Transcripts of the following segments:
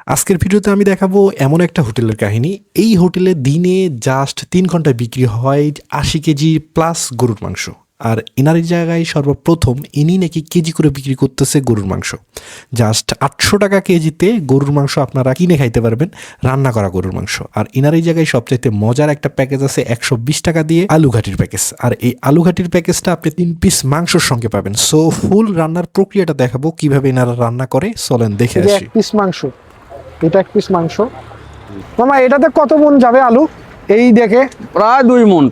আজকের ভিডিওতে আমি দেখাবো এমন একটা হোটেলের কাহিনী। এই হোটেলে দিনে জাস্ট ৩ ঘন্টায় বিক্রি হয় ৮০ কেজি প্লাস গরুর মাংস। আর এনার জায়গায় সর্বপ্রথম ইনি নাকি কেজি করে বিক্রি করতেছে গরুর মাংস। জাস্ট ৮০০ টাকা কেজিতে গরুর মাংস আপনারা কিনে খাইতে পারবেন, রান্না করা গরুর মাংস। আর এনার এই জায়গায় সবচাইতে মজার একটা প্যাকেজ আছে ১২০ টাকা দিয়ে আলু ঘাটির প্যাকেজ। আর এই আলু ঘাটির প্যাকেজটা আপনি ৩ পিস মাংসর সঙ্গে পাবেন। সো ফুল রান্নার প্রক্রিয়াটা দেখাবো কিভাবে এনারা রান্না করে, চলেন দেখে এই যে আসি। এক পিস মাংস, এটা এক পিস মাংস। মামা এটাতে কত মন যাবে আলু? এই দেখে প্রায় 2 মণ।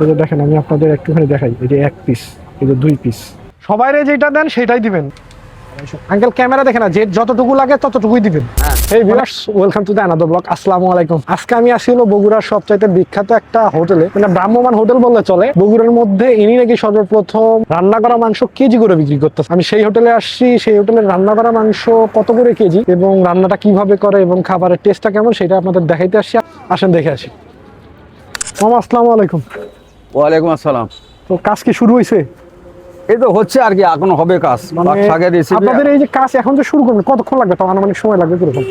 এই যে দেখেন, আমি আপনাদের একটুখানি দেখাই। এই যে এক পিস, এই যে 2 পিস। সবাইরে যেটা দেন সেটাই দিবেন আঙ্কেল। ক্যামেরা দেখে না, যে যতটুকু লাগে ততটুকুই দিবেন। এই viewers, welcome to the another blog. আসসালামু আলাইকুম। আজকে আমি আসি হলো বগুড়ার সবচাইতে বিখ্যাত একটা হোটেলে, মানে ভ্রাম্যমান হোটেল বললে চলে। বগুড়ার মধ্যে ইনি নাকি সর্বপ্রথম রান্না করা মাংস কেজি করে বিক্রি করতেছে। আমি সেই হোটেলে আসছি। সেই হোটেলের রান্না করা মাংস কত করে কেজি এবং রান্নাটা কিভাবে করে এবং খাবারের টেস্টটা কেমন সেটা আপনাদের দেখাইতে আসছি। আসেন দেখে আসি। মামা আসসালামু আলাইকুম। ওয়ালাইকুম আসসালাম। তো কাজ কি শুরু হয়েছে? এই তো হচ্ছে আর কি, এখনো হবে কাজ। মানে শাকের রেসিপি আপনাদের এই যে কাজ এখন যে শুরু করবেন, কতক্ষণ লাগবে? তাও আনুমানিক সময় লাগবে কিরকম?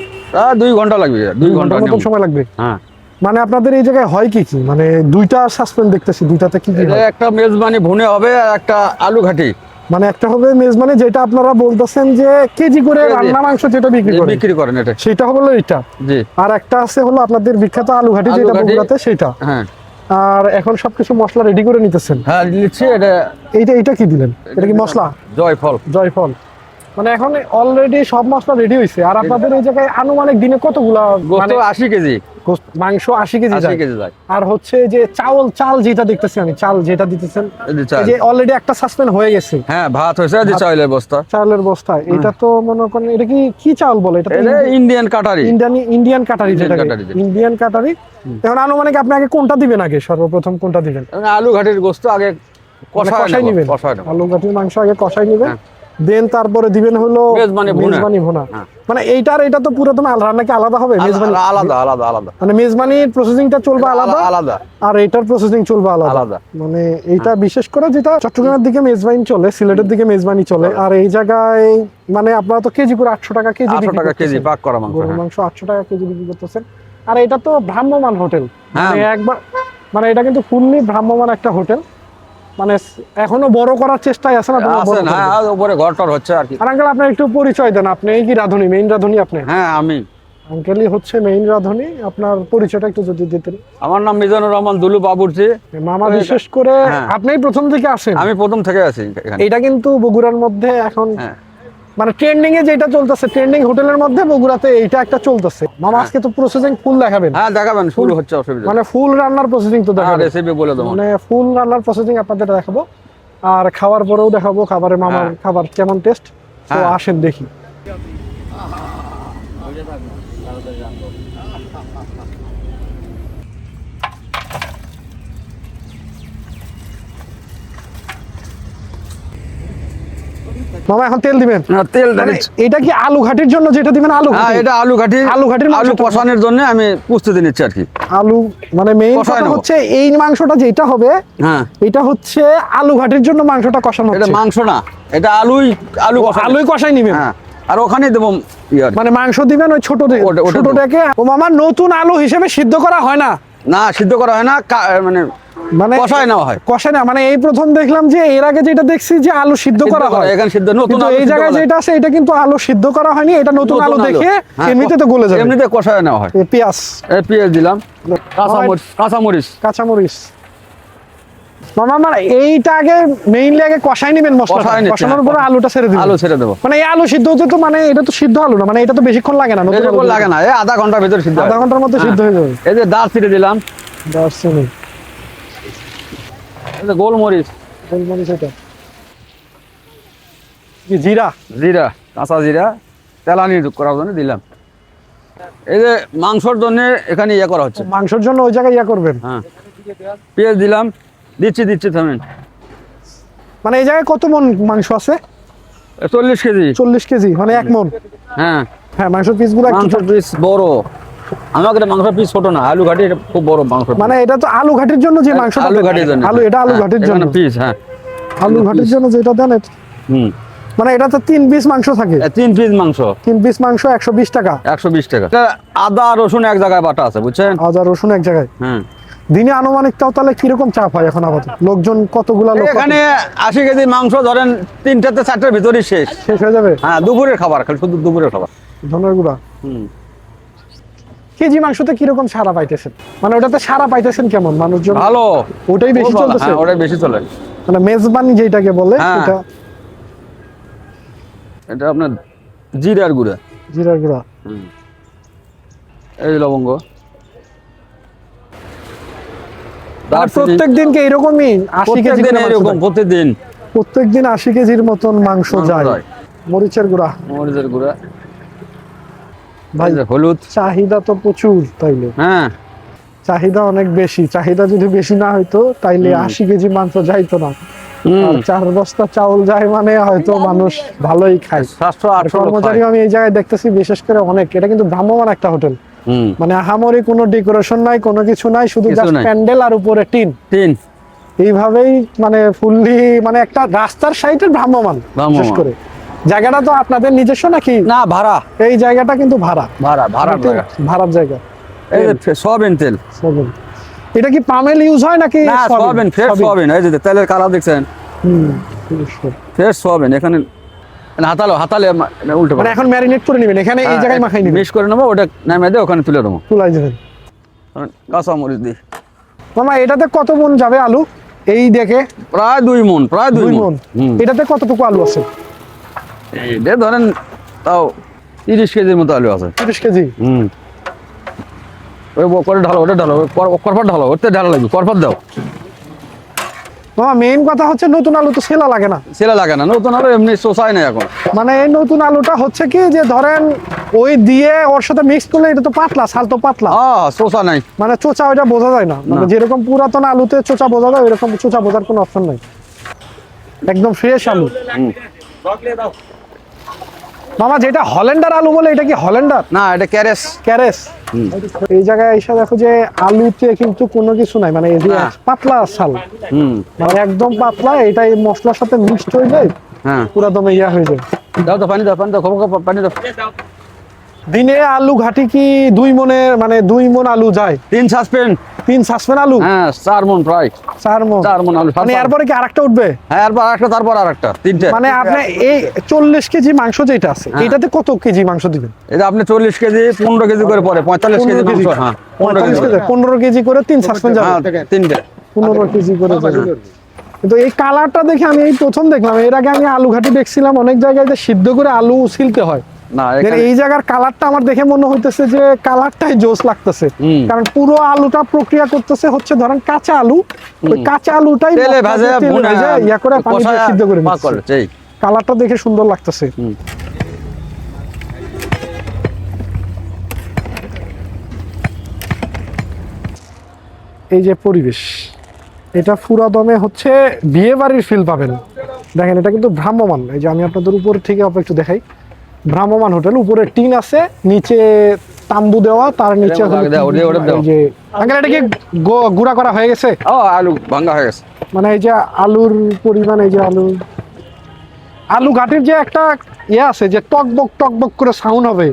2 ঘন্টা লাগবে। 2 ঘন্টার মতন সময় লাগবে। হ্যাঁ, মানে আপনাদের এই জায়গায় হয় কি কি, মানে দুইটা সাসপেন্ড দেখতেছি, দুইটাতে কি কি এটা হয়? একটা মেজবানি ভুনে হবে আর একটা আলু ঘাটি মানে একটা হবে মেজবানি, যেটা আপনারা বলতেছেন যে কেজি করে কেজি। রান্না মাংস যেটা বিক্রি করেন এটা। সেটা হলো এটা। জি, আর একটা আছে হলো আপনাদের বিখ্যাত আলু ঘাটি, আলু যেটা ঘাটি। বগুড়াতে সেটা। হ্যাঁ আর এখন সবকিছু মশলা রেডি করে নিতেছেন। হ্যাঁ, দিচ্ছি এটা। এইটা কি দিলেন? এটা কি মশলা? জয়ফল। জয়ফল। মানে এখন অলরেডি সব মশলা রেডি হয়েছে। আর আপনাদের এই জায়গায় আনুমানিক দিনে কতগুলা গোস্ত মানে 80 কেজি। মাংস 80 কেজি 80 যায়? কেজি যায়। আর হচ্ছে যে চাল যেটা দেখতেছি আমি, চাল যেটা দিতেছেন, এই যে চাল। এই যে অলরেডি একটা সাসপেন্ড হয়ে গেছে হ্যাঁ, ভাত হয়েছে। এই যে চাউলের বস্তা। চালের বস্তায়। এটা তো মনে করেন এটা কি চাল বলে? এটা তো এটা ইন্ডিয়ান কাটারি। ইন্ডিয়ান কাটারি, যেটা কাটারি যেটা। ইন্ডিয়ান কাটারি। এখন আনুমানিক আপনি আগে কোনটা দিবেন? আগে সর্বপ্রথম কোনটা দিবেন? মানে আলু ঘাটির গোস্ত আগে মানে কষাই নেব, নিবেন? কষাই নেব। আলু ঘাটির মাংস আগে কষাই নিবেন, হ্যাঁ। দেন তারপরে দিবেন হলো মেজবানি ভুনা। মেজবানি ভুনা। হ্যাঁ। মানে এটা তো পুরো তোমার রান্না কি আলাদা হবে? মেজবানি আলাদা আলাদা আলাদা মানে মেজবানির প্রসেসিংটা চলবে আলাদা, আলাদা আর এটার প্রসেসিং চলবে আলাদা। আলাদা। মানে এইটা বিশেষ করে যেটা চট্টগ্রামের দিকে মেজবানি চলে, সিলেটের দিকে মেজবানি চলে। আর এই জায়গায় মানে আপনারা তো কেজি করে 800 টাকা কেজি 800 টাকা কেজি বিক্রি পাক করা মাংস। গরুর হ্যাঁ। মাংস 800 টাকা কেজি বিক্রি করতেছেন। আর এটা তো ভ্রাম্যমান হোটেল, হ্যাঁ। মানে একবার মানে এটা কিন্তু ফুললি ভ্রাম্যমান একটা হোটেল। মানে এখনো বড় করার চেষ্টায় আছেন আপনারা? বড় আছেন, করবেন। হ্যাঁ, উপরে ঘরটর হচ্ছে আর কি। আর আঙ্কেল আপনার একটু পরিচয় দেন। আপনি কি রাঁধুনি, মেইন রাঁধুনি আপনি? হ্যাঁ, আমি। আঙ্কেলই হচ্ছে মেইন রাঁধুনি। আপনার পরিচয়টা একটু যদি দিতেন। আমার নাম মিজানুর রহমান দুলু বাবুর্চি। মামা বিশেষ করে হ্যাঁ। আপনিই প্রথম থেকে আসেন। আমি প্রথম থেকে আছি এখানে। এটা কিন্তু বগুড়ার মধ্যে এখন হ্যাঁ। মানে ট্রেন্ডিং এ যেটা চলতেছে, ট্রেন্ডিং হোটেলের মধ্যে বগুড়াতে এইটা একটা চলতেছে। মামা আজকে তো প্রসেসিং ফুল দেখাবেন? হ্যাঁ, দেখাবেন, শুরু হচ্ছে, অসুবিধা মানে ফুল রান্নার প্রসেসিং তো হ্যাঁ, দেখাবেন? রেসিপি বলে দেবো। মানে ফুল রান্নার প্রসেসিং আপনাদের দেখাবো, আর খাওয়ার পরেও দেখাবো খাবারের মামার হ্যাঁ। খাবার কেমন টেস্ট। তো হ্যাঁ। আসেন দেখি। মামা এখন তেল দিবেন? না, তেল মানে দিচ্ছি। এটা কি আলু ঘাটির জন্য যেটা দিবেন? আলু হ্যাঁ, ঘাটি? এটা আলু ঘাটি। আলু ঘাটির আলু মাংসটা- কষানোর জন্য আমি প্রস্তুতি নিচ্ছি আর কি। আলু মানে মেইন কষায় কথা নেবো। হচ্ছে এই মাংসটা যেটা হবে, হ্যাঁ, এটা হচ্ছে আলু ঘাটির জন্য মাংসটা কষানো এটা হচ্ছে। মাংস না, এটা আলু কষা। আলুই কষাই নিবেন? হ্যাঁ, আর ওখানে দেবো ইয়ার। মানে মাংস দিবেন ওই ওটা দেবো। ছোটটাকে। ও মামা, নতুন আলু হিসেবে সিদ্ধ করা হয় না? না, সিদ্ধ করা হয় না, মানে মানে কষায় নেওয়া হয়। কষায় না, মানে এই প্রথম দেখলাম যে এর আগে যেটা দেখছি যে আলু সিদ্ধ করা হয়। এখানে সিদ্ধ, নতুন কিন্তু আলু এই সিদ্ধ জায়গায় করা হয়। যেটা আছে এটা কিন্তু আলু সিদ্ধ করা হয়নি, এটা নতুন আলু দেখে হ্যাঁ, এমনিতে তো গলে যাবে। এমনিতে কষায় নেওয়া হয়। এই পেঁয়াজ, এই পেঁয়াজ দিলাম, কাঁচামরিচ। কাঁচামরিচ। মামা মানে এইটা আগে মেইনলি আগে কষাই নিবেন মশলা, কষায় নিচ্ছি, কষানোর হ্যাঁ। পরে আলুটা ছেড়ে দিবেন। আলু ছেড়ে দেবো। মানে এই আলু সিদ্ধ হতে তো মানে এটা তো সিদ্ধ আলু না, মানে এটা তো বেশিক্ষণ লাগে না, নতুন বেশিক্ষণ আলু লাগে না, এই আধা ঘন্টার ভিতরে সিদ্ধ হয়। আধা ঘন্টার মধ্যে সিদ্ধ হয়ে যাবে। এই যে দারচিনি দিলাম, দারচিনি, এই যে গোলমরিচ, গোলমরিচ, এটা কি জিরা, জিরা, কাঁচা জিরা তেলানি করার জন্য দিলাম। এই যে মাংসর জন্য এখানে ইয়ে করা হচ্ছে। মাংসের জন্য ওই জায়গায় ইয়া করবেন। হ্যাঁ, পেঁয়াজ দিলাম, দিচ্ছি থামেন। মানে এই জায়গায় কত মন মাংস আছে? 40 কেজি। 40 কেজি, মানে 1 মন। হ্যাঁ, হ্যাঁ, মাংসের পিসগুলো একটু মাংসের পিস বড়। আমাদের মাংসের পিস ছোট না, আলু ঘাটি এটা খুব বড় মাংস। মানে এটা তো আলু ঘাটির জন্য যে মাংসটা আলু দেন। ঘাটির জন্য। আলু, এটা আলু হ্যাঁ, ঘাটির জন্য এখানে পিস। হ্যাঁ, আলু ঘাটির জন্য যেটা দেন হুম, মানে এটা তো 3 পিস মাংস থাকে, 3 পিস মাংস 3 পিস মাংস 120 টাকা। 120 টাকা। এটা আদা রসুন এক জায়গায় বাটা আছে, বুঝছেন? আদা রসুন এক জায়গায়। হ্যাঁ, দিনে আনুমানিক তাও তাহলে কিরকম চাপ হয় এখন আপাতত? লোকজন কতগুলা লোক? এখানে 80 কেজি মাংস ধরেন 3টা থেকে 4টার ভিতরেই শেষ। শেষ হয়ে যাবে? হ্যাঁ, দুপুরের খাবার, খালি শুধু দুপুরের খাবার। ধনের গুঁড়া। কেজি মাংসতে কিরকম সারা পাইতেছেন? মানে ওটাতে সারা পাইতেছেন কেমন মানুষজন? ভালো, ওটাই বেশি খুব ভালো। চলতেছে? হ্যাঁ, ওটাই বেশি চলে। মানে মেজবানি যেটাকে বলে হ্যাঁ। এটা এটা আপনার জিরার গুঁড়া, জিরার গুঁড়া। এই লবঙ্গ। আর প্রত্যেক দিন কি এরকমই 80 কেজি করে মাংস এরকম যায়? প্রতিদিন প্রত্যেকদিন 80 কেজির মতন মাংস যায়। মরিচের গুঁড়া, মরিচের গুঁড়া, ভাই এই যে হলুদ। চাহিদা তো প্রচুর তাইলে। হ্যাঁ, চাহিদা অনেক বেশি। চাহিদা যদি বেশি না হইতো তাইলে 80 কেজি মাংস যাইতো না। আর 4 বস্তা চাউল যায় মানে হয়তো মানুষ ভালোই খায়। 700-800 কর্মচারী আমি এই জায়গায় দেখতেছি বিশেষ করে অনেক। এটা কিন্তু ভ্রাম্যমান একটা হোটেল। মানে আহামরি কোনো ডেকোরেশন নাই, কোনো কিছু নাই, শুধু কিছু জাস্ট নাই। প্যান্ডেল আর উপরে টিন। এইভাবেই মানে ফুললি মানে একটা রাস্তার সাইডের ভ্রাম্যমান। বিশেষ করে জায়গাটা তো আপনাদের নিজস্ব নাকি? না, ভাড়া। এই জায়গাটা কিন্তু ভাড়া। ভাড়ার জায়গা। ভাড়ার জায়গা। এই যে সয়াবিন তেল। সয়াবিন। এটা কি পামেল ইউজ হয় নাকি? না, সয়াবিন, ফ্রেশ সয়াবিন। এই যে তেলের কালার দেখছেন, ফ্রেশ সয়াবিন। এখানে হাতালে উল্টে মানে এখন ম্যারিনেট করে নেবেন এখানে, এই জায়গায় মাখাই নেবেন, মিক্স করে নেবো, ওটা নামিয়ে দিয়ে ওখানে তুলে দেবো। তুলাই দেবেন। কাঁচা মরিচ দিই। মামা এটাতে কত মন যাবে আলু? এই দেখে প্রায় 2 মণ, প্রায় 2 মণ। এটাতে কতটুকু আলু আছে? এইটা ধরেন তাও 30 কেজির মতো আলু আছে। 30 কেজি। ওই করে ঢালো, ওটা ঢালো, করপাট ঢালো, ওতে ঢালা লাগবে, করপাট দাও। মামা মেইন কথা হচ্ছে নতুন আলু তো সেলা লাগে না। সেলা লাগে না, নতুন আলু এমনি শোষায় না এখন। মানে এই নতুন আলুটা হচ্ছে কি যে ধরেন ওই দিয়ে ওর সাথে মিক্স করলে এটা তো পাতলা, ছাল তো পাতলা, শোষা নাই, মানে চোচা ওইটা বোঝা যায় না। মানে যেরকম পুরাতন আলুতে চোচা বোঝা যায় ওইরকম চোচা বোঝার কোনো অপশন নাই, একদম ফ্রেশ আলু। মামা যেটা হল্যান্ডার আলু বলে, এটা কি হল্যান্ডার? না, এটা ক্যারেস। ক্যারেস। এই জায়গায় এসে দেখো যে আলুতে কিন্তু কোনো কিছু নাই, মানে এই যে পাতলা ছাল, মানে একদম পাতলা। এটাই মশলার সাথে মিক্সড হয়ে যায়, পুরো দমে ইয়া হয়ে যায়। দাও তো পানি দাও, পানি দাও, পানি দাও। দিনে আলু ঘাটি কি 2 মনের, মানে 2 মন আলু যায়? 3 সাসপেন্ড। 3 সাসপেন্ড আলু? হ্যাঁ, 4 মণ প্রায়। 4 মন? 4 মণ আলু। মানে এরপরে কি আরেকটা উঠবে? হ্যাঁ, এরপর আরেকটা, তারপর আরেকটা, 3টে। মানে আপনি এই 40 কেজি মাংস যেটা আছে এটাতে কত কেজি মাংস দিবেন? এটা আপনি 40 কেজি 15 কেজি করে পরে 45 কেজি মাংস। হ্যাঁ, 15 কেজি করে 3 সাসপেন্ড যাবে। 3টে 15 কেজি করে যাবে। কিন্তু এই কালারটা দেখে আমি এই প্রথম দেখলাম। এর আগে আমি আলু ঘাটি দেখছিলাম অনেক জায়গায় যে সিদ্ধ করে আলু ছিলতে হয়। না, এই জায়গার কালারটা আমার দেখে মনে হইতেছে যে কালারটাই জোস লাগতেছে, কারণ পুরো আলুটা প্রক্রিয়া করতেছে হচ্ছে ধরেন কাঁচা আলু, ওই কাঁচা আলুটাই তেলে ভাজে ইয়া করে পানি দিয়ে সিদ্ধ করে নিচ্ছে। কালারটা দেখে সুন্দর লাগতেছে। এই যে পরিবেশ, এটা ফুরাদমে হচ্ছে বিয়ে বাড়ির ফিল পাবেন। দেখেন এটা কিন্তু ভ্রাম্যমান। এই যে আমি আপনাদের উপর থেকে একটু দেখাই, ভ্রাম্যমান হোটেল। উপরে টিন আছে, নিচে তাম্বু দেওয়া, তার নিচে এই যে আঙ্কেল এটা কি গুঁড়া করা হয়ে গেছে? আলু ভাঙা হয়ে গেছে। মানে এই যে আলুর পরিমাণ, এই যে আলু ঘাটির যে একটা ইয়ে আছে যে টকবক করে সাউন্ড হবে,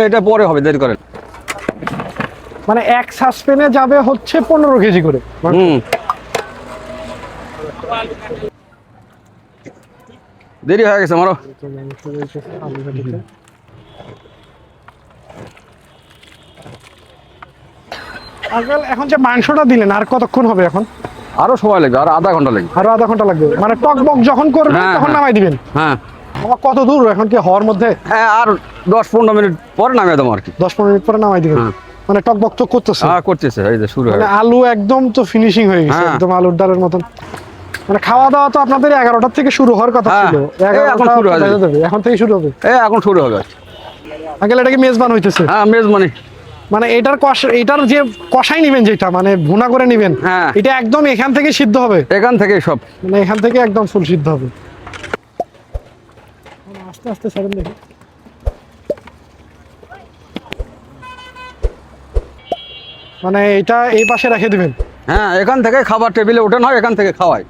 এটা পরে হবে, দেরি করেন। মানে এক সাসপেনে যাবে হচ্ছে 15 কেজি করে। দেরি হয়ে গেছে আমারও। এখন যে মাংসটা দিলেন আর কতক্ষণ হবে? এখন আরো সময় লাগবে, আর আধা ঘন্টা লাগবে। আরো আধা ঘন্টা লাগবে, মানে টকবক যখন করবেন তখন নামাই দিবেন? হ্যাঁ। কত দূর এখন কি হওয়ার মধ্যে? হ্যাঁ, আর 10-15 মিনিট পরে নামিয়ে দেবো আর কি। 10-15 মিনিট পরে নামাই দিবেন। মানে টকবক তো করতেছে। হ্যাঁ, করতেছে। এই যে শুরু মানে আলু একদম তো ফিনিশিং হয়ে গেছে, একদম আলুর ডালের মতন। মানে খাওয়া দাওয়া তো আপনাদের 11টা থেকে শুরু হওয়ার কথা ছিল। এখন শুরু হয়ে যাবে, এখন থেকে শুরু হবে। এখন শুরু হবে। আঙ্কেল এটা কি মেজবান হইতেছে? হ্যাঁ, মেজবানি। মানে এটার যে কষাই নিবেন, যেটা মানে ভুনা করে নিবেন, এটা একদম এখান থেকে সিদ্ধ হবে? এখান থেকে সব, মানে এখান থেকে একদম ফুল সিদ্ধ হবে। আস্তে আস্তে ছাড়েন দেখি। মানে এটা এই পাশে রেখে দিবেন? হ্যাঁ, এখান থেকে খাবার টেবিলে ওঠেন হয়, এখান থেকে খাওয়াই।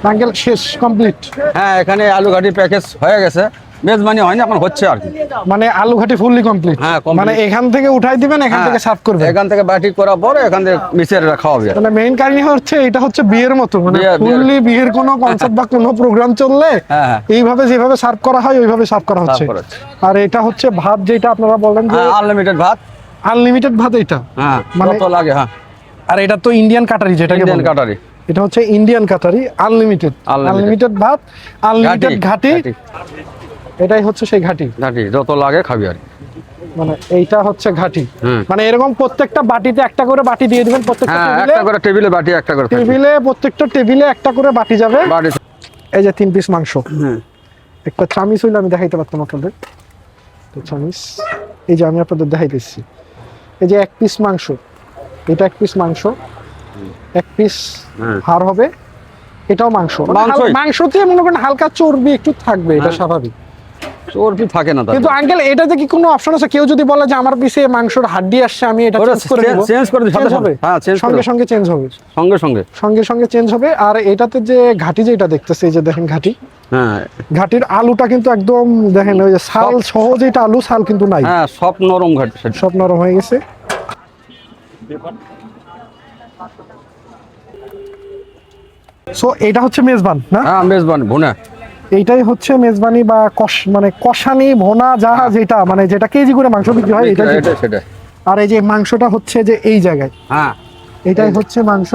আঙ্কেল শেষ কমপ্লিট? হ্যাঁ, এখানে আলু ঘাটি প্যাকেজ হয়ে গেছে, মেজবানি হয়নি, এখন হচ্ছে আর কি। মানে আলু ঘাটি ফুললি কমপ্লিট? হ্যাঁ, complete। মানে এখান থেকে উঠাই দিবেন, এখান থেকে সার্ভ করবেন? এখান থেকে বাটি করার পরে এখান থেকে মিশিয়ে খাওয়াবে। মানে মেইন কাহিনী হচ্ছে এটা হচ্ছে বিয়ের মতো, মানে বিয়ে- ফুললি বিয়ের কোনো কনসেপ্ট বা কোনো প্রোগ্রাম চললে হ্যাঁ। এইভাবে যেভাবে সার্ভ করা হয় ওইভাবে সার্ভ করা হচ্ছে। Serve করা হচ্ছে। আর এটা হচ্ছে ভাত, যেটা আপনারা বললেন যে আনলিমিটেড ভাত। আনলিমিটেড ভাত এটা। হ্যাঁ, মানে- যত লাগে। হ্যাঁ, আর এটা তো ইন্ডিয়ান কাটারি, যেটাকে ইন্ডিয়ান বলে। কাটারি। এটা হচ্ছে ইন্ডিয়ান কাটারি আনলিমিটেড। Unlimited। আনলিমিটেড ভাত, আনলিমিটেড ঘাটি, এটাই হচ্ছে সেই ঘাটি। ঘাটি যত লাগে খাবি আর কি। মানে এইটা হচ্ছে ঘাটি। হুম। মানে এরকম প্রত্যেকটা বাটিতে একটা করে বাটি দিয়ে দিবেন, প্রত্যেকটা হ্যাঁ, টেবিলে। একটা করে টেবিলে বাটি, একটা করে থাকবে। টেবিলে প্রত্যেকটা টেবিলে একটা করে বাটি যাবে। বাটি। এই যে 3 পিস মাংস, হ্যাঁ, একটা চামিচ হইলে আমি দেখাইতে পারতাম আপনাদের। তো চামিচ, এই যে আমি আপনাদের দেখাইতেছি। এই যে 1 পিস মাংস, এটা 1 পিস মাংস, 1 পিস হ্যাঁ। হাড় হবে, এটাও মাংস। মানে মাংসই। মাংসতে মনে করেন হালকা চর্বি একটু থাকবে, এটা হ্যাঁ। স্বাভাবিক। চর্বি থাকে না তার। কিন্তু আঙ্কেল এটাতে কি কোনো অপশন আছে? কেউ যদি বলে যে আমার পিছে মাংসর হাড্ডি আসছে, আমি এটা ওটা চেঞ্জ করে দেব? change করে দিই, সাথে Change সাথে। হবে? হ্যাঁ, change সঙ্গে করে। সঙ্গে চেঞ্জ হবে, সঙ্গে সঙ্গে। সঙ্গে সঙ্গে চেঞ্জ হবে। আর এটাতে যে ঘাটি, যেটা দেখতেছে, এই যে দেখেন ঘাটি, হ্যাঁ, ঘাটির আলুটা কিন্তু একদম দেখেন, ওই যে ছাল সহ যেটা আলু, ছাল কিন্তু নাই, হ্যাঁ, সব নরম ঘাটি সেটা। সব নরম হয়ে গেছে। সো এটা হচ্ছে মেজবান না? হ্যাঁ, মেজবানি ভুনা। এইটাই হচ্ছে মেজবানি বা মানে কষানি ভোনা, যা যেটা মানে যেটা কেজি করে মাংস বিক্রি হয় এটা। এটা সেটা। আর এই যে মাংসটা হচ্ছে যে এই জায়গায়, হ্যাঁ, এটাই হচ্ছে মাংস।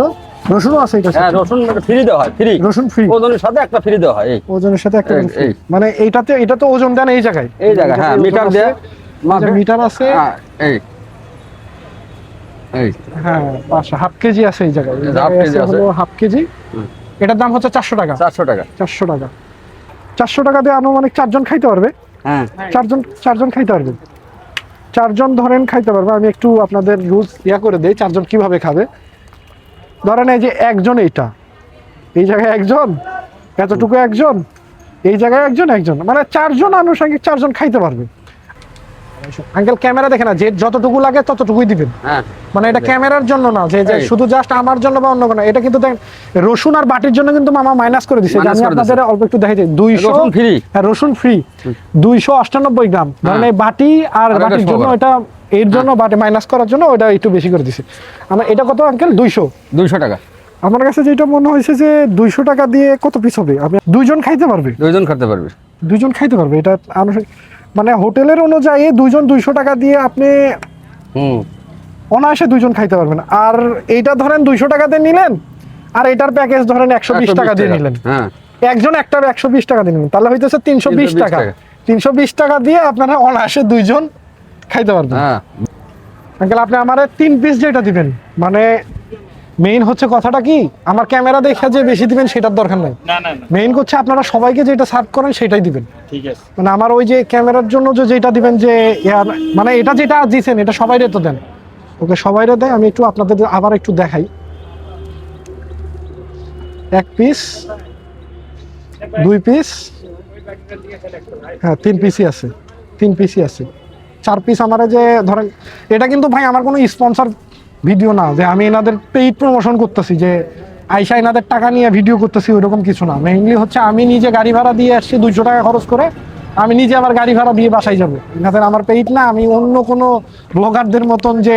রসুনও আছে এটা হ্যাঁ, রসুন ফ্রি দেওয়া হয়, ফ্রি। রসুন ফ্রি, ওজনের সাথে একটা ফ্রি দেওয়া হয়। এই ওজনের সাথে একটা এই- free। এই। মানে এইটাতে, এটা তো ওজন দেন এই জায়গায়, এই জায়গায়। হ্যাঁ, ওজন মিটার আছে, দিয়ে এই যে মিটার আছে। হ্যাঁ, এই এই হ্যাঁ, হাফ কেজি আছে এই জায়গায়, এই half জায়গায় কেজি আছে আছে। হলো হাফ কেজি। হুম। এটার দাম হচ্ছে 400 টাকা। 400 টাকা। 400 টাকা, 400 টাকা দিয়ে আনুমানিক 4 জন খাইতে পারবে। হ্যাঁ, 4 জন খাইতে পারবে। 4 জন ধরেন খাইতে পারবে। আমি একটু আপনাদের রুলস করে দেই, 4 জন কিভাবে খাবে। ধরেন এই যে একজন, এইটা এই জায়গায় একজন, এতটুকু একজন, এই জায়গায় একজন, মানে 4 জন আনুষঙ্গিক 4 জন খাইতে পারবে। আঙ্কেল ক্যামেরা দেখে না, যে যতটুকু লাগে ততটুকুই দিবেন। হ্যাঁ, মানে এটা ক্যামেরার জন্য না যে যে এই। শুধু জাস্ট আমার জন্য বা অন্য কোনো। এটা কিন্তু দেখেন রসুন আর বাটির জন্য কিন্তু মামা মাইনাস করে দিছে। Minus আমি করে আপনাদের অল্প একটু দেখাই দিই। 200 রসুন free। হ্যাঁ, রসুন ফ্রি, 298 গ্রাম। ধরেন এই বাটি আর আর এটা বাটির জন্য, 100 এটা এর জন্য বাটি মাইনাস করার জন্য ওটা একটু বেশি করে দিছে। আমার এটা কত আঙ্কেল? 200। 200 টাকা। আমার কাছে যেটা মনে হয়েছে যে 200 টাকা দিয়ে কত পিস হবে? আপনি 2 জন খাইতে পারবে? 2 জন খেতে পারবে। 2 জন খাইতে পারবে। এটা মানে হোটেলের অনুযায়ী 2 জন 200 টাকা দিয়ে আপনি হুম। অনায়াসে 2 জন খাইতে পারবেন। আর এইটা ধরেন 200 টাকা দিয়ে নিলেন, আর এটার প্যাকেজ ধরেন 120 টাকা দিয়ে নিলেন। হ্যাঁ, একজন একটা 120 টাকা দিয়ে নিলেন, তাহলে হইতেছে 320 টাকা। 320 টাকা দিয়ে আপনারা অনায়াসে 2 জন খাইতে পারবেন। হ্যাঁ, আঙ্কেল আপনি আমারে 3 পিস যেটা দিবেন, মানে মেইন হচ্ছে কথাটা কি, আমার ক্যামেরা দেখে যে বেশি দিবেন সেটার দরকার নাই। না না না, মেইন হচ্ছে আপনারা সবাইকে যেটা সার্ভ করেন সেটাই দিবেন। ঠিক আছে। মানে আমার ওই যে ক্যামেরার জন্য যে যেটা দিবেন, যে মানে এটা যেটা দিছেন এটা সবাইরে তো দেন। ওকে, সবাইরে দেয়। আমি একটু আপনাদের আবার একটু দেখাই। 1 পিস, 2 পিস, হ্যাঁ 3 পিসই আছে, 3 পিসই আছে। 4 পিস আমার যে ধরেন, এটা কিন্তু ভাই আমার কোনো স্পন্সর ভিডিও না যে আমি এনাদের পেইড প্রমোশন করতেছি, যে আইসা এনাদের টাকা নিয়ে ভিডিও করতেছি, ওইরকম কিছু না। মেইনলি হচ্ছে আমি নিজে গাড়ি ভাড়া দিয়ে আসছি 200 টাকা খরচ করে, আমি নিজে আমার গাড়ি ভাড়া দিয়ে বাসায় যাবো। এনাদের আমার পেইড না। আমি অন্য কোনো ব্লগারদের মতন যে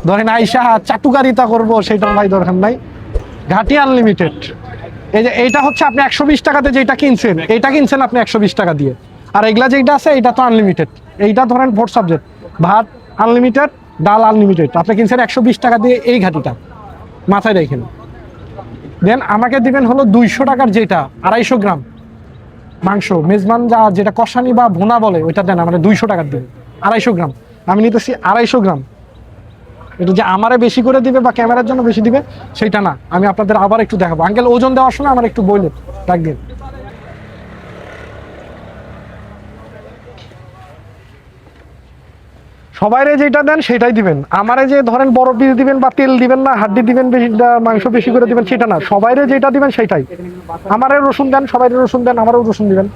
ধরেন আইসা চাটুকারিতা করবো, সেটার ভাই দরকার নাই। ঘাটি আনলিমিটেড। এই যে এইটা হচ্ছে আপনি 120 টাকাতে যেটা কিনছেন, এইটা কিনছেন আপনি 120 টাকা দিয়ে। আর এগুলা যেটা আছে এটা তো আনলিমিটেড। এইটা ধরেন 4 সাবজেক্ট, ভাত আনলিমিটেড, ডাল আনলিমিটেড। আপনি কিনছেন 120 টাকা দিয়ে এই ঘাটিটা, মাথায় রেখেন। দেন আমাকে দিবেন হলো 200 টাকার যেটা 250 গ্রাম মাংস, মেজবান যেটা কষানি বা ভুনা বলে, ওইটা দেন আমাদের 200 টাকার দিবেন। 250 গ্রাম আমি নিতেছি, 250 গ্রাম। এটা যে আমারে বেশি করে দিবে বা ক্যামেরার জন্য বেশি দিবে সেটা না। আমি আপনাদের আবার একটু দেখাবো। আঙ্কেল ওজন দেওয়ার সময় আমার একটু বললেন, ডাক দিন। সবাইরে যেটা দেন সেটাই দিবেন। আমারে যে ধরেন বড় পিস দিবেন বা তেল দিবেন না, হাড্ডি দিবেন বেশি, মাংস বেশি করে দিবেন সেটা না। সবাইরে যেটা দিবেন সেটাই। আমারে রসুন দেন, সবাইরে রসুন দেন, আমারও রসুন দিবেন।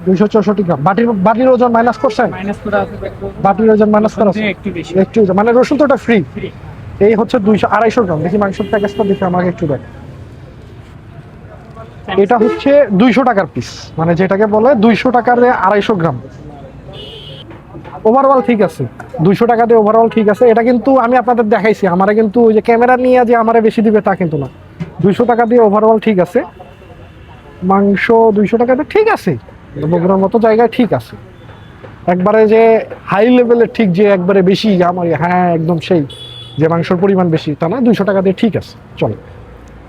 264 গ্রাম। বাটির ওজন মাইনাস করছেন? মাইনাস করে আছে একটু, বাটির ওজন মাইনাস করা আছে? একটু বেশি। একটু মানে রসুন তো ওটা ফ্রি। এই হচ্ছে 200-250 গ্রাম। দেখি মাংসের প্যাকেজটা দেখে আমাকে একটু দেখ। এটা হচ্ছে 200 টাকার পিস, মানে যেটাকে বলে 200 টাকার 250 গ্রাম। ওভারঅল ঠিক আছে, 200 টাকা দিয়ে ওভারঅল ঠিক আছে। এটা কিন্তু আমি আপনাদের দেখাইছি, আমারে কিন্তু ওই যে ক্যামেরা নিয়ে যে আমারে বেশি দিবে তা কিন্তু না। 200 টাকা দিয়ে ওভারঅল ঠিক আছে। মাংস 200 টাকাতে ঠিক আছে, বগুড়ার মতো জায়গায় ঠিক আছে। একবারে যে হাই লেভেলের ঠিক যে একবারে বেশি আমার হ্যাঁ একদম সেই যে মাংসের পরিমাণ বেশি তা না, 200 টাকা দিয়ে ঠিক আছে, চলে।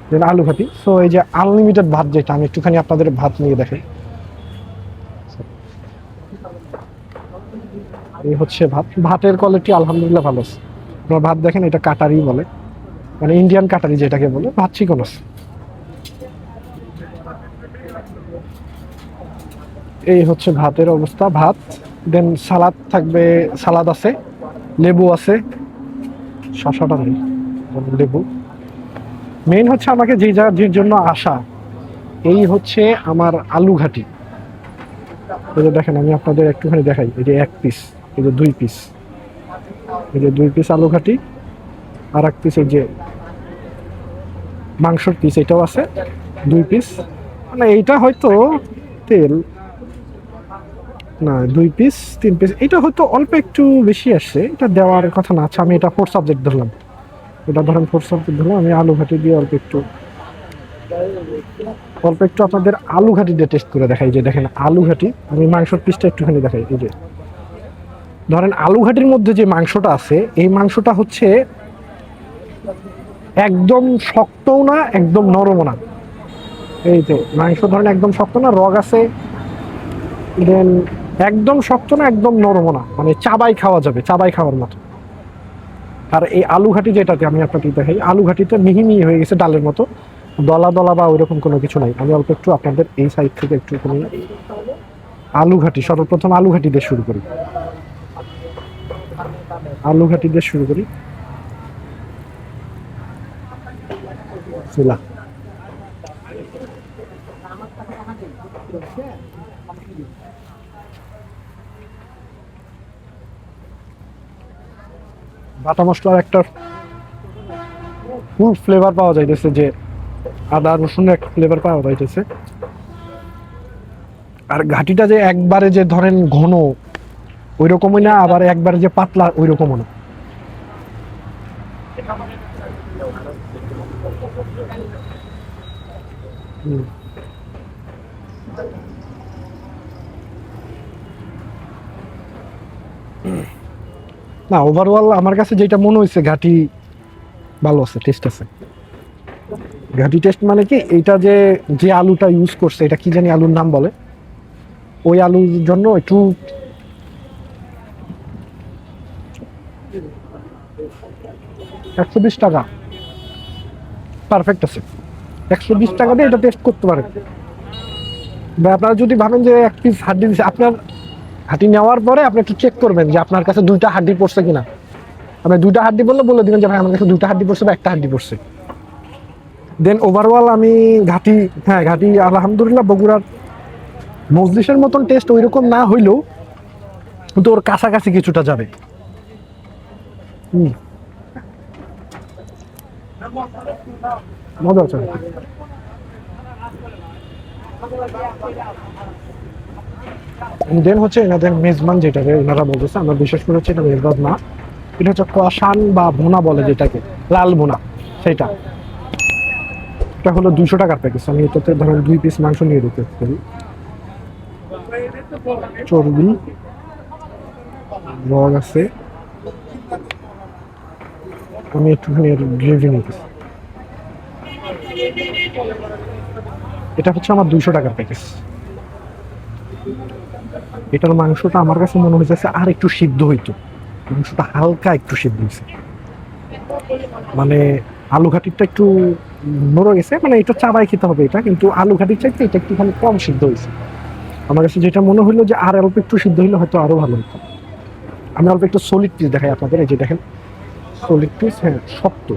দেন আলু ঘাটি। সো এই যে আনলিমিটেড ভাত, যেটা আমি একটুখানি আপনাদের ভাত নিয়ে দেখাই। এই হচ্ছে ভাত। ভাতের কোয়ালিটি আলহামদুলিল্লাহ ভালো আছে। আপনারা ভাত দেখেন, এটা কাটারি বলে, মানে ইন্ডিয়ান কাটারি যেটাকে বলে। ভাত চিকন আছে। এই হচ্ছে ভাতের অবস্থা। ভাত, দেন সালাদ থাকবে, সালাদ আছে, লেবু আছে, শশাটা নেই, লেবু। মেইন হচ্ছে আমাকে যে জন্য আসা, এই হচ্ছে আমার আলু ঘাটি। এই যে দেখেন, আমি আপনাদের একটুখানি দেখাই। এই যে 1 পিস, এই যে 2 পিস, এই যে 2 পিস আলু ঘাটি, আর 1 পিস এই যে মাংসর পিস, এটাও আছে 2 পিস। মানে এইটা হয়তো তেল না, 2 পিস 3 পিস, এটা হয়তো অল্প একটু বেশি আসছে, এটা দেওয়ার কথা না। আচ্ছা, আমি এটা 4 সাবজেক্ট ধরলাম, এটা ধরেন 4 সাবজেক্ট ধরলাম। আমি আলু ঘাটি দিয়ে অল্প একটু আপনাদের আলু ঘাটি দিয়ে টেস্ট করে দেখাই। যে দেখেন আলু ঘাটি, আমি মাংসর পিসটা একটুখানি দেখাই। এই যে ধরেন আলু ঘাটির মধ্যে যে মাংসটা আছে, এই মাংসটা হচ্ছে একদম শক্তও না, একদম নরমও না। এই যে মাংস ধরেন একদম শক্ত না, রগ আছে, দেন একদম শক্ত না, একদম নরমও না, মানে চাবাই খাওয়া যাবে, চাবাই খাওয়ার মতো। আর এই আলু ঘাটি যেটাতে আমি আপনাকে দেখাই, আলু ঘাটিতে মিহি মিহি হয়ে গেছে, ডালের মতো, দলা দলা বা ওইরকম কোনো কিছু নাই। আমি অল্প একটু আপনাদের এই সাইড থেকে একটু আলু ঘাটি, সর্বপ্রথম আলু ঘাটি দিয়ে শুরু করি। আলু ঘাটি দিয়ে শুরু করি। বিসমিল্লাহ। বাটা মশলার একটা ফুল ফ্লেভার পাওয়া যাইতেছে, যে আদা রসুনের একটা ফ্লেভার পাওয়া যাইতেছে। আর ঘাটিটা যে একবারে যে ধরেন ঘন ওই রকমই না, আবার একবারে যে পাতলা ওই রকমও না। না, ওভারঅল আমার কাছে যেটা মনে হয়েছে, ঘাটি ভালো আছে, টেস্ট আছে। ঘাটি টেস্ট মানে কি, এইটা যে যে আলুটা ইউজ করছে, এটা কি জানি আলুর নাম বলে, ওই আলুর জন্য একটু 120 টাকা পারফেক্ট আছে। 120 টাকা দিয়ে এটা টেস্ট করতে পারেন। বা আপনারা যদি ভাবেন যে 1 পিস হাড্ডি দিচ্ছে, আপনার হাড্ডি নেওয়ার পরে আপনি একটু চেক করবেন যে আপনার কাছে 2টা হাড্ডি পড়ছে কিনা। আপনি 2টা হাড্ডি বলে দিবেন যে ভাই আমার কাছে 2টা হাড্ডি পড়ছে বা 1টা হাড্ডি পড়ছে। দেন ওভারঅল আমি ঘাটি, হ্যাঁ ঘাটি আলহামদুলিল্লাহ বগুড়ার মজলিসের মতন টেস্ট ওইরকম না হইলেও কিন্তু ওর কাছাকাছি কিছুটা যাবে। মজা হচ্ছে। দেন হচ্ছে এনাদের মেজবান, যেটাকে এনারা বলতেছে, আমরা বিশেষ করে হচ্ছে এটা মেজবান না, এটা হচ্ছে কষান বা ভুনা বলে যেটাকে, লাল ভুনা, সেটা। এটা হলো 200 টাকার প্যাকেজ। আমি এটাতে ধরেন 2 পিস মাংস নিয়ে দিতে পারি। চর্বি, রগ আছে, আমি একটুখানি গ্রেভি নিতেছি। এটা হচ্ছে আমার 200 টাকার প্যাকেজ। এটার মাংসটা আমার কাছে মনে হয়েছে আর একটু সিদ্ধ হইতো, মাংসটা হালকা একটু সিদ্ধ হয়েছে, মানে আলু ঘাটিটা একটু নরম গেছে, মানে এটা চাবাই খেতে হবে এটা, কিন্তু আলু ঘাটির চাইতে এটা একটুখানি কম সিদ্ধ হয়েছে। আমার কাছে যেটা মনে হলো যে আর অল্প একটু সিদ্ধ হইলে হয়তো আরো ভালো হতো। আমি অল্প একটু সলিড পিস দেখাই আপনাদের। এই যে দেখেন সলিড পিস, হ্যাঁ শক্ত,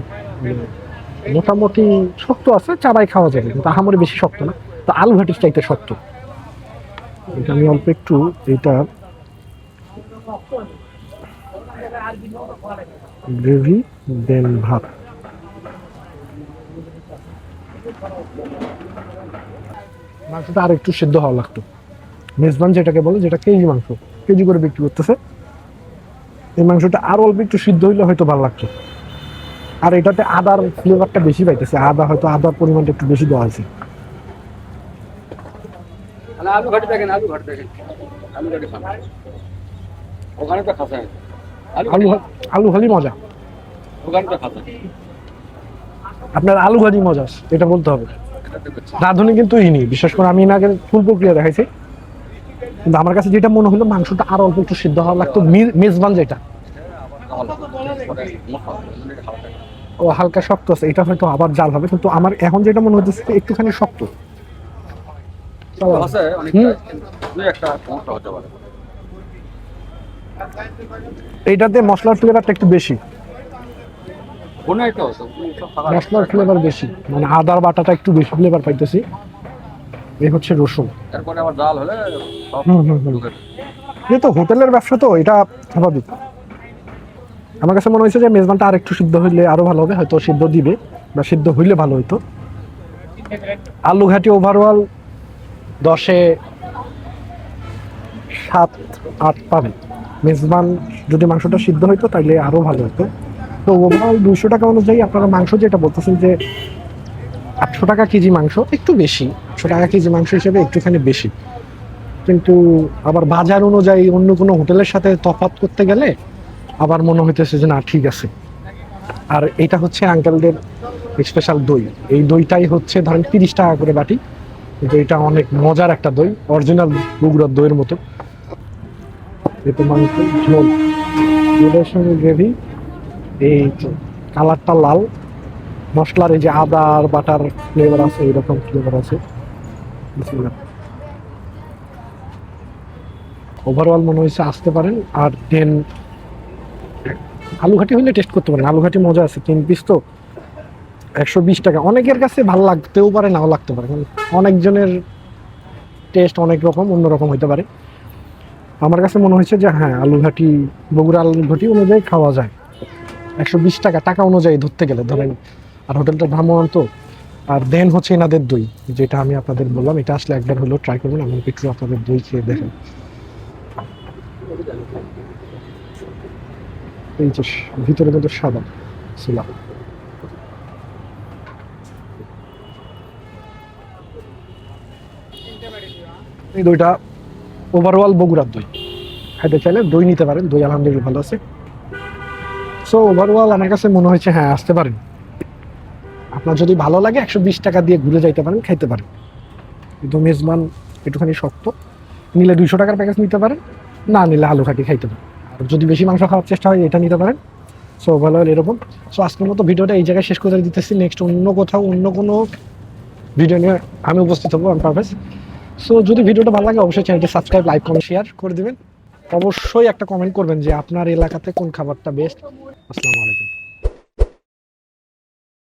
মোটামুটি শক্ত আছে, চাবাই খাওয়া যাবে, কিন্তু আহামরি বেশি শক্ত না। তো আলু ঘাটির চাইতে শক্ত। এটা আমি অল্প একটু এটা গ্রেভি দেন ভাত। মাংসটা আর একটু সিদ্ধ হওয়া লাগতো। মেজবান যেটাকে বলে, যেটা কেজি মাংস, কেজি করে বিক্রি করতেছে, এই মাংসটা আর অল্প একটু সিদ্ধ হইলে হয়তো ভালো লাগতো। আর এটাতে আদার ফ্লেভারটা বেশি পাইতেছে, হয়তো আদার পরিমাণটা একটু বেশি দেওয়া হয়েছে। আলু ঘাটি দেখেন, আলু ঘাটি দেখেন, আলু ঘাটি খান, ওখানে তো খাসা আলু আলু ভাজি মজা, ওখানে তো খাসা। আপনার আলু ভাজি মজা, এটা বলতে হবে। রাঁধুনি কিন্তু ইনি, বিশেষ করে আমি আগে ফুল প্রক্রিয়া দেখাইছি, কিন্তু আমার কাছে যেটা মনে হলো মাংসটা আর অল্প একটু সিদ্ধ হওয়া লাগতো। মেজবান যেটা ও হালকা শক্ত আছে, এটা হয়তো আবার জাল হবে, কিন্তু আমার এখন যেটা মনে হচ্ছে একটুখানি শক্ত। এইটাতে মশলার ফ্লেভারটা একটু বেশি, মশলার ফ্লেভার বেশি, মানে আদার বাটাটা একটু বেশি ফ্লেভার পাইতেছি। এই হচ্ছে রসুন। তারপরে আবার জাল হলে যেহেতু হোটেলের ব্যবসা তো এটা স্বাভাবিক। আমার কাছে মনে হয়েছে যে মেজবানটা আর একটু সিদ্ধ হইলে আরো ভালো হবে, হয়তো সিদ্ধ দিবে বা সিদ্ধ হইলে ভালো হইতো। আলু ঘাটি ওভারঅল 10-এ 7-8 পাবে। মেজবান যদি মাংসটা সিদ্ধ হইতো তাইলে আরো ভালো হতো। তো ওভারঅল 200 টাকা অনুযায়ী আপনারা মাংস যেটা বলতেছেন যে 800 টাকা কেজি মাংস, একটু বেশি, 800 টাকা কেজি মাংস হিসেবে একটুখানি বেশি, কিন্তু আবার বাজার অনুযায়ী অন্য কোনো হোটেলের সাথে তফাৎ করতে গেলে আবার মনে হইতেছে যে না ঠিক আছে। আর এটা হচ্ছে আঙ্কেলদের স্পেশাল দই, এই দইটাই হচ্ছে ধরেন 30 টাকা করে বাটি, কিন্তু এটা অনেক মজার একটা দই, অরিজিনাল বগুড়ার দইয়ের মতো। এতে মাংস ঝোল, ঝোলের সঙ্গে গ্রেভি, এই কালারটা লাল, মশলার এই যে আদা আর বাটার ফ্লেভার আছে, এরকম ফ্লেভার আছে। ওভারঅল মনে হয়েছে আসতে পারেন। আর দেন আলু ঘাটি হইলে টেস্ট করতে পারেন, আলু ঘাটি মজা আছে। 3 পিস তো 120 টাকা, অনেকের কাছে ভালো লাগতেও পারে, নাও লাগতে পারে, কারণ অনেকজনের টেস্ট অনেক রকম, অন্যরকম হইতে পারে। আমার কাছে মনে হয়েছে যে হ্যাঁ, আলু ঘাটি বগুড়া আলু ঘাটি অনুযায়ী খাওয়া যায়। 120 টাকা, টাকা অনুযায়ী ধরতে গেলে ধরেন, আর হোটেলটার দাম তো। আর দেন হচ্ছে এনাদের দই, যেটা আমি আপনাদের বললাম, এটা আসলে একবার হলেও ট্রাই করবেন। আমি একটু আপনাদের দই খেয়ে দেখেন। এই যে ভিতরে কিন্তু সাদা ছিল। এই দইটা ওভারঅল বগুড়ার দই, খাইতে চাইলে দই নিতে পারেন, দই আলহামদুলিল্লাহ ভালো আছে। সো ওভারঅল আমার কাছে মনে হয়েছে হ্যাঁ, আসতে পারেন। আপনার যদি ভালো লাগে 120 টাকা দিয়ে ঘুরে যাইতে পারেন, খাইতে পারেন। কিন্তু মেজবান একটুখানি শক্ত, নিলে 200 টাকার প্যাকেজ নিতে পারেন, না নিলে আলু ঘাটি খাইতে পারেন। আর যদি বেশি মাংস খাওয়ার চেষ্টা হয় এটা নিতে পারেন। সো ওভারঅল এরকম। সো আজকের মতো ভিডিওটা এই জায়গায় শেষ করে দিতেছি। নেক্সট অন্য কোথাও অন্য কোনো ভিডিও নিয়ে আমি উপস্থিত হবো, অন পারপাস। সো যদি ভিডিওটা ভালো লাগে অবশ্যই চ্যানেলটি সাবস্ক্রাইব, লাইক, কমেন্ট, শেয়ার করে দিবেন। অবশ্যই একটা কমেন্ট করবেন যে আপনার এলাকাতে কোন খাবারটা বেস্ট। আসসালামু আলাইকুম।